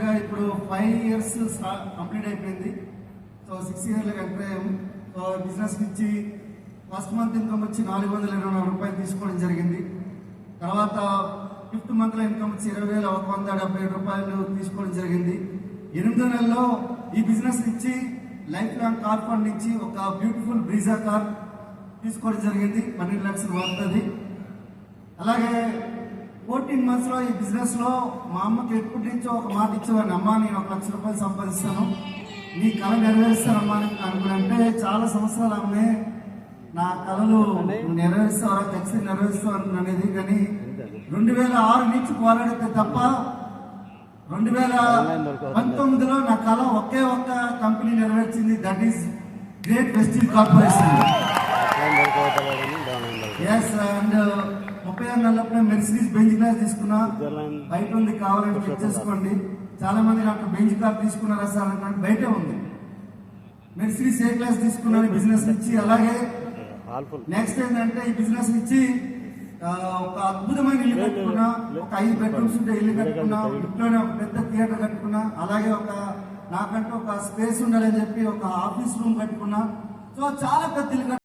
గా ఇప్పుడు 5 years complete అయిపోయింది. సో 6 years ఎంటర్ అయ్యాము. సో బిజినెస్ నుంచి ఫస్ట్ మంత్ ఇన్కమ్ వచ్చి 424 రూపాయలు తీసుకోవడం జరిగింది. తర్వాత 5th month లో ఇన్కమ్ వచ్చి 20,177 రూపాయలు తీసుకోవడం జరిగింది. 8వ నెలలో ఈ బిజినెస్ నుంచి లైఫ్ లాంగ్ కార్ ఫండ్ నుంచి ఒక బ్యూటిఫుల్ బ్రీజా కార్ తీసుకోవడం జరిగింది. 12 లక్షలు పడుతుంది. అలాగే 14 months లో ఈ బిజినెస్ లో మా అమ్మకి ఎప్పటి నుంచో ఒక మాట ఇచ్చేవాడిని, అమ్మా నేను 1 లక్ష రూపాయలు సంపాదిస్తాను, నీ కళ నెరవేరుస్తానమ్మా అని అనుకుంటే చాలా సంవత్సరాలు అమ్మే నా కళలు నెరవేరుస్తావా, ఖచ్చితంగా నెరవేరుస్తావు అనేది. కానీ 2006 నుంచి పోరాడితే తప్ప 2019లో నా కళ ఒకే ఒక్క కంపెనీ నెరవేర్చింది. దట్ ఈస్ గ్రేట్ వెస్టిల్ కార్పొరేషన్. ఎస్, అండ్ 36 నెలలప్పుడే మెర్సిడీస్ బెంజ్ కార్ తీసుకున్నా. బయట ఉంది, కావాలంటే చెక్ చేసుకోండి. చాలా మంది నాకు బెంజ్ కార్ తీసుకున్నారా సార్ అంటే బయటే ఉంది. మెర్సిడీస్ ఏ క్లాస్ తీసుకున్నాను బిజినెస్ నుంచి. అలాగే నెక్స్ట్ ఏంటంటే ఈ బిజినెస్ నుంచి ఒక అద్భుతమైన ఇల్లు కట్టుకున్నా, ఒక 5 bedrooms ఉంటే ఇల్లు కట్టుకున్నా, ఇంట్లోనే ఒక పెద్ద థియేటర్ కట్టుకున్నా, అలాగే నాకంటూ ఒక స్పేస్ ఉండాలని చెప్పి ఒక ఆఫీస్ రూమ్ కట్టుకున్నా. సో చాలా పెద్ద ఇల్లు